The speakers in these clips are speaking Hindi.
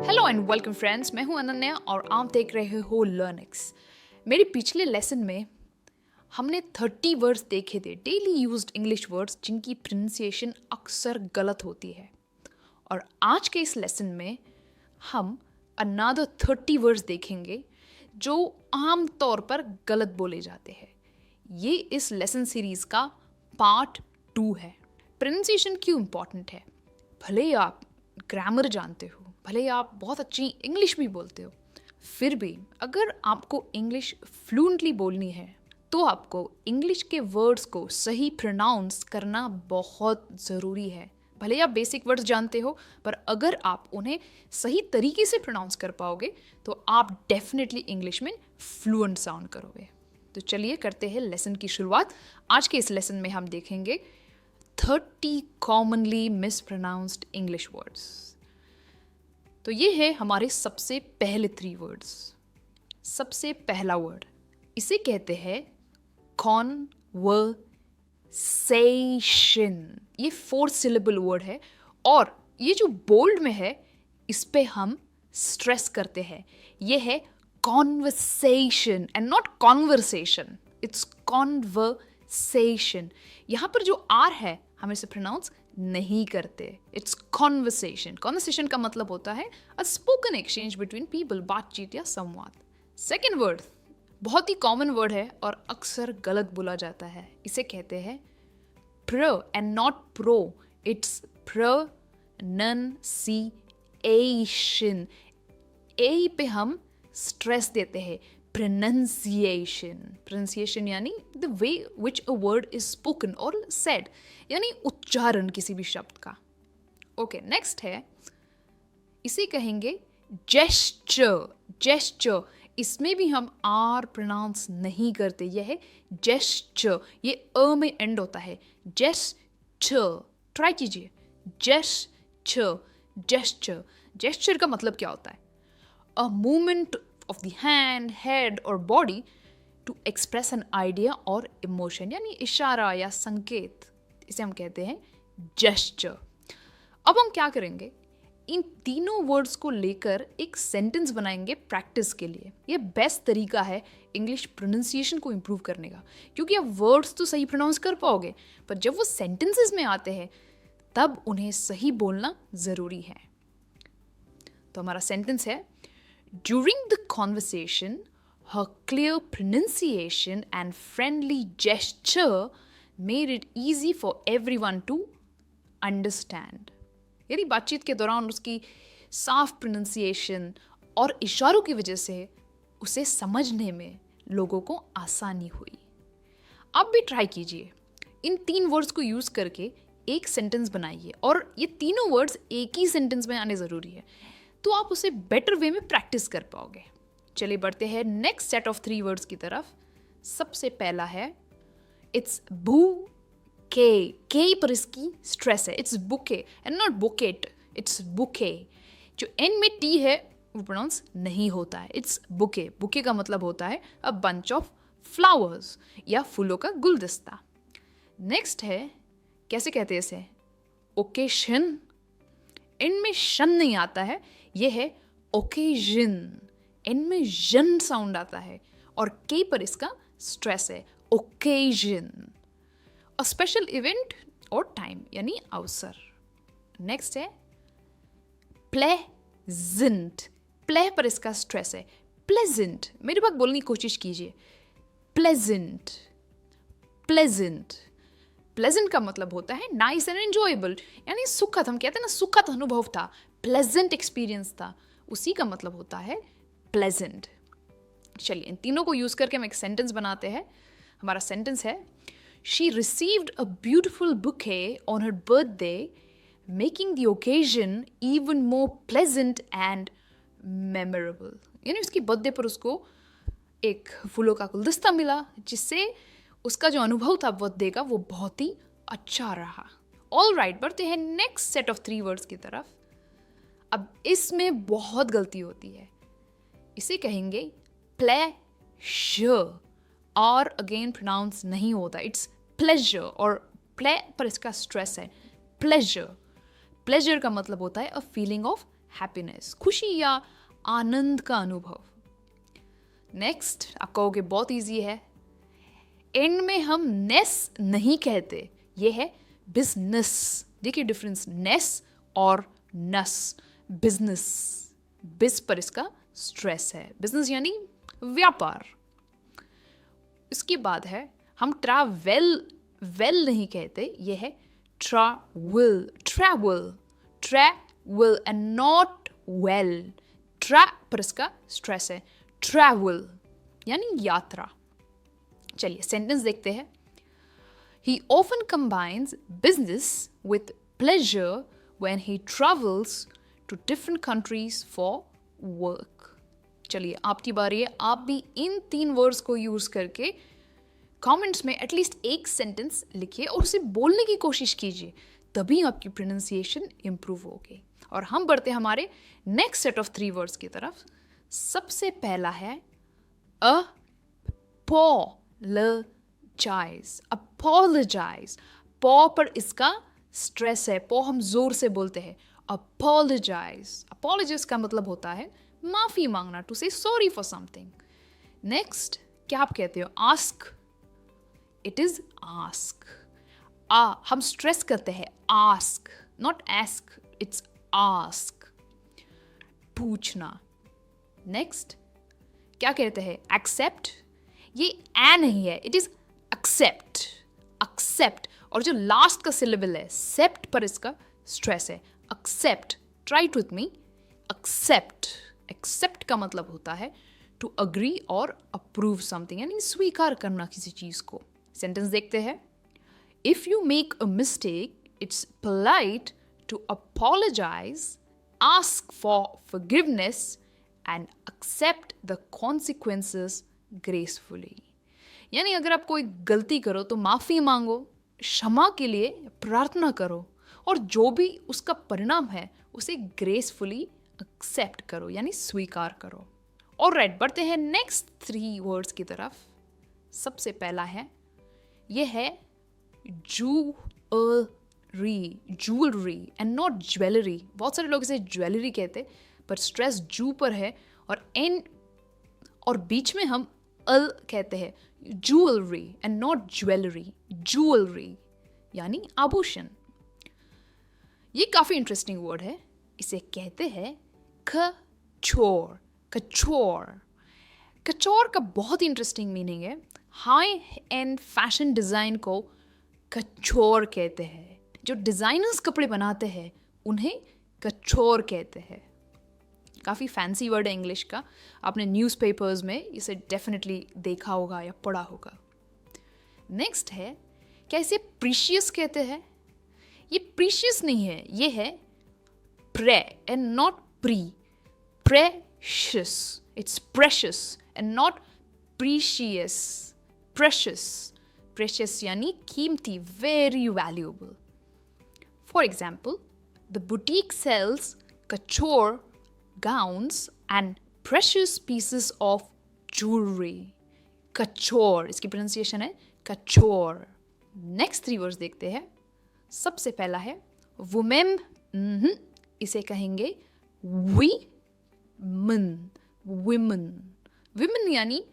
हेलो एंड वेलकम फ्रेंड्स, मैं हूं अनन्या और आप देख रहे हो लर्निक्स। मेरे पिछले लेसन में हमने 30 वर्ड्स देखे थे, डेली यूज्ड इंग्लिश वर्ड्स जिनकी प्रोनाउंसिएशन अक्सर गलत होती है। और आज के इस लेसन में हम अनदर 30 वर्ड्स देखेंगे जो आम तौर पर गलत बोले जाते हैं। ये इस लेसन सीरीज का पार्ट 2 है। प्रोनाउंसिएशन क्यों इम्पॉर्टेंट है? भले ही आप ग्रामर जानते हो, भले ही आप बहुत अच्छी इंग्लिश भी बोलते हो, फिर भी अगर आपको इंग्लिश फ्लुएंटली बोलनी है तो आपको इंग्लिश के वर्ड्स को सही प्रोनाउंस करना बहुत ज़रूरी है। भले ही आप बेसिक वर्ड्स जानते हो, पर अगर आप उन्हें सही तरीके से प्रोनाउंस कर पाओगे तो आप डेफिनेटली इंग्लिश में फ्लुएंट साउंड करोगे। तो चलिए करते हैं लेसन की शुरुआत। आज के इस लेसन में हम देखेंगे 30 कॉमनली मिसप्रोनाउंस्ड इंग्लिश वर्ड्स। तो ये है हमारे सबसे पहले 3 वर्ड्स। सबसे पहला वर्ड, इसे कहते हैं कॉन्वर्सेशन। ये 4 सिलेबल वर्ड है और ये जो बोल्ड में है इस पे हम स्ट्रेस करते हैं। ये है conversation and not conversation, it's conversation. यहाँ पर जो आर है हम इसे प्रोनाउंस नहीं करते। It's conversation. कॉन्वर्सेशन का मतलब होता है a spoken exchange between people, बातचीत या संवाद। सेकेंड वर्ड बहुत ही कॉमन वर्ड है और अक्सर गलत बोला जाता है। इसे कहते हैं pra and not pro, it's pronunciation. A पे हम स्ट्रेस देते हैं। प्रोनंसिएशन, प्रोनंसिएशन यानी the way which a word is spoken और सेड, यानी उच्चारण किसी भी शब्द का। ओके, नेक्स्ट है, इसे कहेंगे जेस्चर। जेस्चर, इसमें भी हम आर प्रोनाउंस नहीं करते। यह है जेस्चर, ये अ में एंड होता है। जेस्चर, ट्राई कीजिए। Gesture, gesture. जेस्चर का मतलब क्या होता है? A movement of the hand, head or body to express an idea or emotion, यानी इशारा या संकेत, इसे हम कहते हैं gesture। अब हम क्या करेंगे, इन तीनों वर्ड्स को लेकर एक सेंटेंस बनाएंगे प्रैक्टिस के लिए। ये बेस्ट तरीका है इंग्लिश प्रोनाउंसिएशन को इम्प्रूव करने का, क्योंकि आप वर्ड्स तो सही प्रोनाउंस कर पाओगे, पर जब वो सेंटेंसेस में आते हैं तब उन्हें सही बोलना ज़रूरी है। तो हमारा सेंटेंस है, During the conversation, her clear pronunciation and friendly gesture made it easy for everyone to understand. यानी बातचीत के दौरान उसकी साफ प्रोनाउंसिएशन और इशारों की वजह से उसे समझने में लोगों को आसानी हुई। आप भी ट्राई कीजिए, इन 3 वर्ड्स को यूज़ करके एक सेंटेंस बनाइए और ये तीनों वर्ड्स एक ही सेंटेंस में आने ज़रूरी है, तो आप उसे बेटर वे में प्रैक्टिस कर पाओगे। चलिए बढ़ते हैं नेक्स्ट सेट ऑफ 3 वर्ड्स की तरफ। सबसे पहला है इट्स बुके। के पर इसकी स्ट्रेस है। It's bouquet and not bouquet, it's bouquet. जो एन में टी है वो प्रोनाउंस नहीं होता है। It's bouquet. बुके का मतलब होता है अ बंच ऑफ फ्लावर्स या फूलों का गुलदस्ता। नेक्स्ट है, कैसे कहते हैं इसे? ओकेशन। इनमें शन नहीं आता है, ये है ओकेजन। इनमें जन साउंड आता है और के पर इसका स्ट्रेस है। ओकेजन, अ स्पेशल इवेंट और टाइम यानी अवसर। नेक्स्ट है प्लेजेंट। प्ले पर इसका स्ट्रेस है। प्लेजेंट, मेरी बात बोलने की कोशिश कीजिए। Pleasant, pleasant. प्लेजेंट का मतलब होता है नाइस एंड एंजॉयबल, यानी सुखद। हम कहते हैं ना, सुखद अनुभव था, प्लेजेंट एक्सपीरियंस था, उसी का मतलब होता है प्लेजेंट। चलिए इन तीनों को यूज करके हम एक सेंटेंस बनाते हैं। हमारा सेंटेंस है, she received a beautiful bouquet on her birthday making the occasion even more pleasant and memorable. यानी उसकी बर्थडे पर उसको एक फूलों का गुलदस्ता मिला, जिससे उसका जो अनुभव था बर्थडे का वो बहुत ही अच्छा रहा। ऑल राइट, बढ़ते हैं नेक्स्ट सेट ऑफ 3 वर्ड्स की तरफ। अब इसमें बहुत गलती होती है। इसे कहेंगे प्लेजर। और अगेन प्रोनाउंस नहीं होता, इट्स प्लेजर और प्ले पर इसका स्ट्रेस है। प्लेजर। प्लेजर का मतलब होता है अ फीलिंग ऑफ हैप्पीनेस, खुशी या आनंद का अनुभव। नेक्स्ट आप कहोगे बहुत ईजी है, एंड में हम नेस नहीं कहते, ये है बिजनेस। देखिए डिफरेंस नेस और नस, बिजनेस, बिज पर इसका स्ट्रेस है, बिजनेस यानी व्यापार। इसके बाद है हम ट्रैवल, वेल नहीं कहते, ये है travel, travel, travel and not well. Try पर इसका स्ट्रेस है, ट्रैवल यानी यात्रा। चलिए सेंटेंस देखते हैं। He often combines business with pleasure when he travels to different countries for work. चलिए आपकी बारी है, आप भी इन 3 वर्ड्स को यूज करके कमेंट्स में एटलीस्ट एक सेंटेंस लिखिए और उसे बोलने की कोशिश कीजिए, तभी आपकी प्रोनाउंसिएशन इंप्रूव होगी। और हम बढ़ते हमारे नेक्स्ट सेट ऑफ 3 वर्ड्स की तरफ। सबसे पहला है apologize, apologize। पॉ पर इसका स्ट्रेस है, पॉ हम जोर से बोलते हैं, apologize। apologize का मतलब होता है माफी मांगना, टू से सॉरी फॉर समथिंग। नेक्स्ट क्या आप कहते हो, आस्क, इट इज आस्क। हम स्ट्रेस करते हैं ask, not ask, it's ask, पूछना। नेक्स्ट क्या कहते हैं, एक्सेप्ट, ये ए नहीं है, इट इज एक्सेप्ट, एक्सेप्ट। और जो लास्ट का सिलेबल है सेप्ट पर इसका स्ट्रेस है, accept. Try it with me, accept. Accept का मतलब होता है टू अग्री और अप्रूव समथिंग, यानी स्वीकार करना किसी चीज को। सेंटेंस देखते हैं। If you make a mistake it's polite to apologize, ask for forgiveness and accept the consequences gracefully. यानी अगर आप कोई गलती करो तो माफ़ी मांगो, क्षमा के लिए प्रार्थना करो और जो भी उसका परिणाम है उसे ग्रेसफुली एक्सेप्ट करो, यानी स्वीकार करो। ऑलराइट, बढ़ते हैं नेक्स्ट 3 वर्ड्स की तरफ। सबसे पहला है, ये है jewellery, jewellery and not jewellery. बहुत सारे लोग इसे ज्वेलरी कहते, पर स्ट्रेस जू पर है और एन और बीच में हम अल कहते हैं, jewellery and not jewellery, jewellery यानी आभूषण। ये काफी इंटरेस्टिंग वर्ड है, इसे कहते हैं कचोर, कचोर। कचोर का बहुत ही इंटरेस्टिंग मीनिंग है, हाई एंड फैशन डिजाइन को कचोर कहते हैं। जो डिजाइनर्स कपड़े बनाते हैं उन्हें कचोर कहते हैं। काफ़ी फैंसी वर्ड है इंग्लिश का, आपने न्यूज़पेपर्स में इसे डेफिनेटली देखा होगा या पढ़ा होगा। नेक्स्ट है, क्या इसे प्रीशियस कहते हैं? ये प्रीशियस नहीं है, ये है pre and not pree, precious. It's precious and not precious, precious. Precious यानी कीमती, very valuable. For example, the boutique sells couture gowns and precious pieces of jewelry. Couture, इसकी प्रोनाउंसिएशन है कचोर। नेक्स्ट 3 वर्ड्स देखते हैं। सबसे पहला है वुमेन, इसे कहेंगे वीमन, विमन। विमन यानी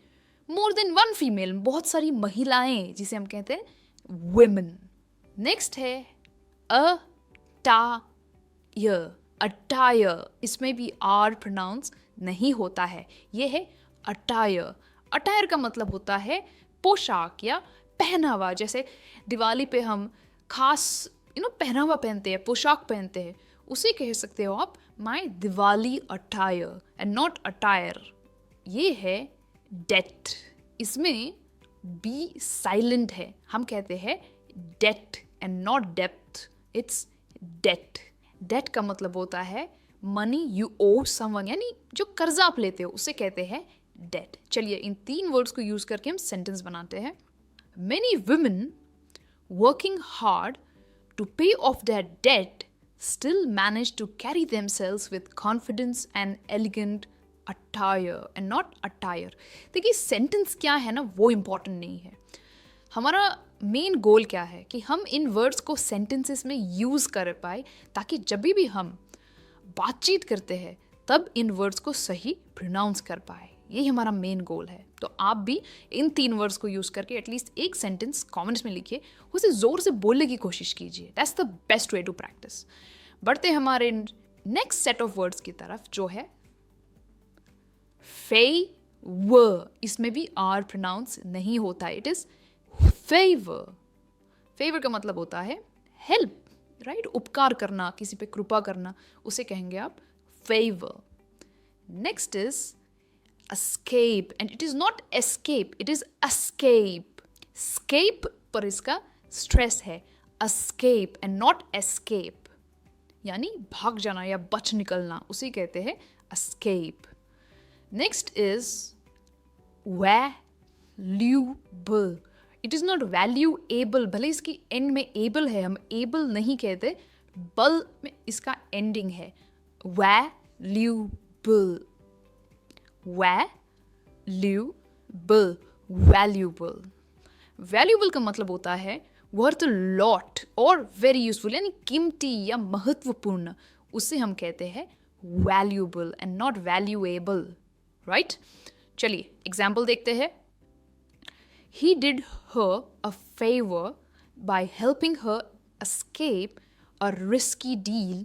मोर देन वन फीमेल, बहुत सारी महिलाएं, जिसे हम कहते हैं विमन। नेक्स्ट है अटायर, अटायर, इसमें भी आर प्रोनाउंस नहीं होता है, ये है अटायर। अटायर का मतलब होता है पोशाक या पहनावा। जैसे दिवाली पे हम खास पहनावा पहनते हैं, पोशाक पहनते हैं, उसे कह सकते हो आप my Diwali attire and not attire. ये है डेट, इसमें बी साइलेंट है, हम कहते हैं debt and not depth, it's debt. Debt का मतलब होता है मनी यू ओ समवन, यानी जो कर्जा आप लेते हो उसे कहते हैं डेट। चलिए इन 3 वर्ड्स को यूज करके हम सेंटेंस बनाते हैं। Many women working hard to pay off their debt still manage to carry themselves with confidence and elegant attire and not attire। देखिए सेंटेंस क्या है ना, वो इम्पॉर्टेंट नहीं है। हमारा मेन गोल क्या है कि हम इन वर्ड्स को सेंटेंसेस में यूज़ कर पाए, ताकि जब भी हम बातचीत करते हैं तब इन वर्ड्स को सही प्रोनाउंस कर पाए। यही हमारा मेन गोल है। तो आप भी इन 3 वर्ड्स को यूज़ करके एटलीस्ट एक सेंटेंस कमेंट्स में लिखिए, उसे ज़ोर से बोलने की कोशिश कीजिए। That's the best way to practice. बढ़ते हमारे नेक्स्ट सेट ऑफ वर्ड्स की तरफ, जो है फेवर। इसमें भी आर प्रोनाउंस नहीं होता है, इट इज फेवर। फेवर का मतलब होता है हेल्प, राइट? उपकार करना, किसी पे कृपा करना, उसे कहेंगे आप favour. Next is escape, and it is not escape, it is escape. Escape पर इसका स्ट्रेस है, escape and not escape, यानी भाग जाना या बच निकलना, उसे कहते हैं escape. Next is valuable. It is not valuable, भले इसकी एंड में able है, हम able नहीं कहते, बल में इसका एंडिंग है, valuable. Valuable, valuable. Valuable का मतलब होता है worth a lot और very useful, यानी कीमती या महत्वपूर्ण, उसे हम कहते हैं valuable and not valuable, right? चलिए एग्जाम्पल देखते हैं. He did her a favor by helping her escape a risky deal,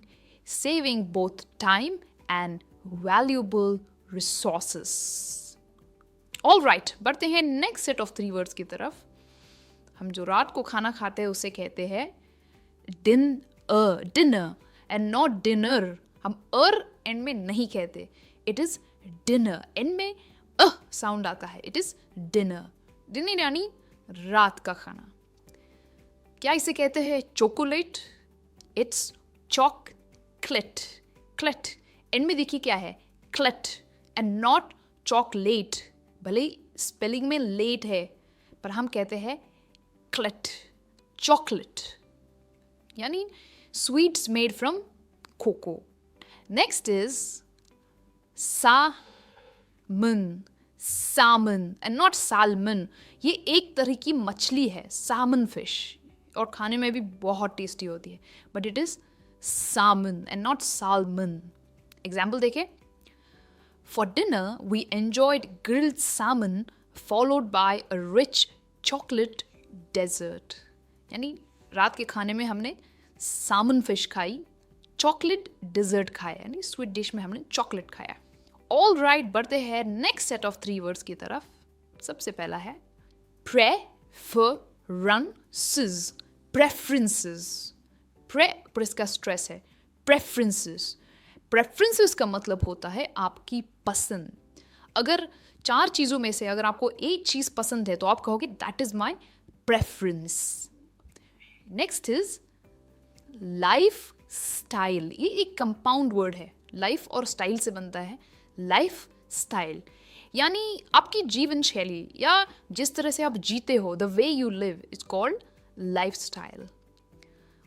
saving both time and valuable resources. All right, बढ़ते हैं नेक्स्ट सेट ऑफ 3 वर्ड्स की तरफ. हम जो रात को खाना खाते हैं उसे कहते हैं डिनर एंड नॉट डिनर. हम एंड में नहीं कहते, इट इज डिनर. एंड में साउंड आता है, इट इज डिनर. डिनर यानी रात का खाना. क्या इसे कहते हैं? Chocolate. It's chocolate. Clate and में देखिए क्या है, क्लेट एंड नॉट चॉकलेट. भले स्पेलिंग में लेट है पर हम कहते हैं क्लेट, चॉकलेट, यानी sweets made from cocoa. Next is salmon. Salmon and not salmon. ये एक तरह की मछली है, सामन फिश, और खाने में भी बहुत टेस्टी होती है, but it is salmon and not salmon. Example देखें. For dinner, we enjoyed grilled salmon followed by a rich chocolate dessert. यानी रात के खाने में हमने सामन फिश खाई, चॉकलेट डेजर्ट खाया, यानी स्वीट डिश में हमने चॉकलेट खाया. ऑल राइट, बढ़ते हैं नेक्स्ट सेट ऑफ 3 वर्ड्स की तरफ. सबसे पहला है प्रेफरेंसेस. प्रेफरेंसेस. प्रे पर इसका स्ट्रेस है, प्रेफरेंसेस. प्रेफरेंसेस का मतलब होता है आपकी पसंद. अगर 4 चीज़ों में से अगर आपको एक चीज़ पसंद है तो आप कहोगे that is my preference. Next is life style. ये एक कंपाउंड वर्ड है, लाइफ और स्टाइल से बनता है. लाइफ स्टाइल यानी आपकी जीवन शैली या जिस तरह से आप जीते हो, the way you live is called life style.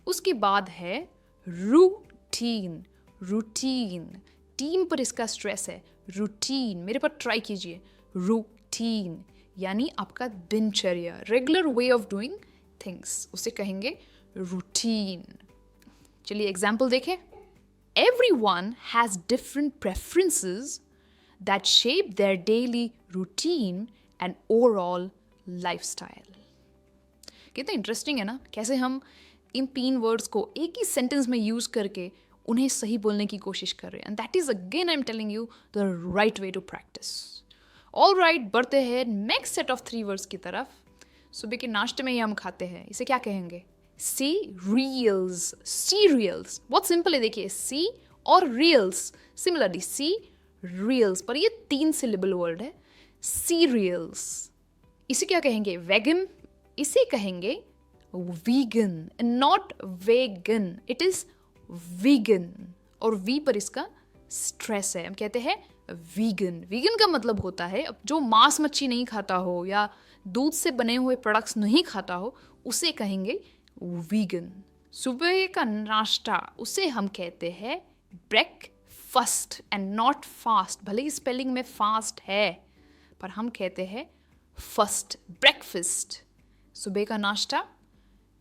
उसके बाद है रूटीन. रूटीन, टीम पर इसका स्ट्रेस है. रूटीन, मेरे पर ट्राई कीजिए. रूटीन यानी आपका दिनचर्या, regular way of doing things, उसे कहेंगे रूटीन. चलिए एग्जाम्पल देखें. Everyone has different preferences that shape their daily routine and overall lifestyle. कितना इंटरेस्टिंग है ना, कैसे हम इन 3 वर्ड्स को एक ही सेंटेंस में यूज करके उन्हें सही बोलने की कोशिश कर रहे हैं. And that is again I am telling you the right way to practice. All right, बढ़ते हैं नेक्स्ट सेट ऑफ 3 वर्ड्स की तरफ. सुबह के नाश्ते में ही हम खाते हैं, इसे क्या कहेंगे? सीरियल्स. सीरियल्स बहुत सिंपल है, देखिए सी और रियल्स. सिमिलरली सी रियल्स, पर ये 3 सिलेबल वर्ड है. सीरियल्स. इसे क्या कहेंगे? वेगन. इसे कहेंगे vegan, not vegan, it is vegan. और वी पर इसका स्ट्रेस है, हम कहते हैं वीगन. वीगन का मतलब होता है अब जो मांस मच्छी नहीं खाता हो या दूध से बने हुए प्रोडक्ट्स नहीं खाता हो, उसे कहेंगे वीगन. सुबह का नाश्ता, उसे हम कहते हैं ब्रेकफास्ट एंड नॉट फास्ट. भले ही स्पेलिंग में फास्ट है पर हम कहते हैं फर्स्ट, ब्रेकफास्ट. सुबह का नाश्ता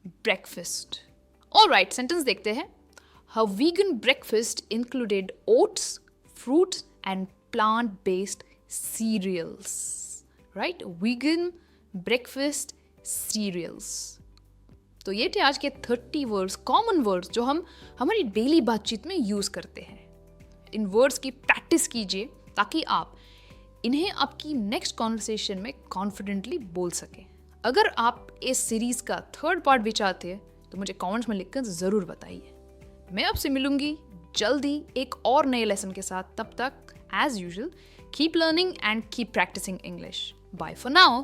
ब्रेकफास्ट. ऑल राइट, सेंटेंस देखते हैं. her vegan breakfast included oats, fruits, and plant-based cereals. Right? Vegan breakfast cereals. तो ये थे आज के 30 वर्ड्स, कॉमन वर्ड्स जो हम हमारी डेली बातचीत में यूज़ करते हैं. इन वर्ड्स की प्रैक्टिस कीजिए ताकि आप इन्हें आपकी नेक्स्ट कॉन्वर्सेशन में कॉन्फिडेंटली बोल सकें. अगर आप इस सीरीज़ का 3rd पार्ट भी चाहते हैं तो मुझे कमेंट्स में लिखकर ज़रूर बताइए. मैं आपसे मिलूंगी जल्दी एक और नए लेसन के साथ. तब तक as usual keep learning and keep practicing English. Bye for now.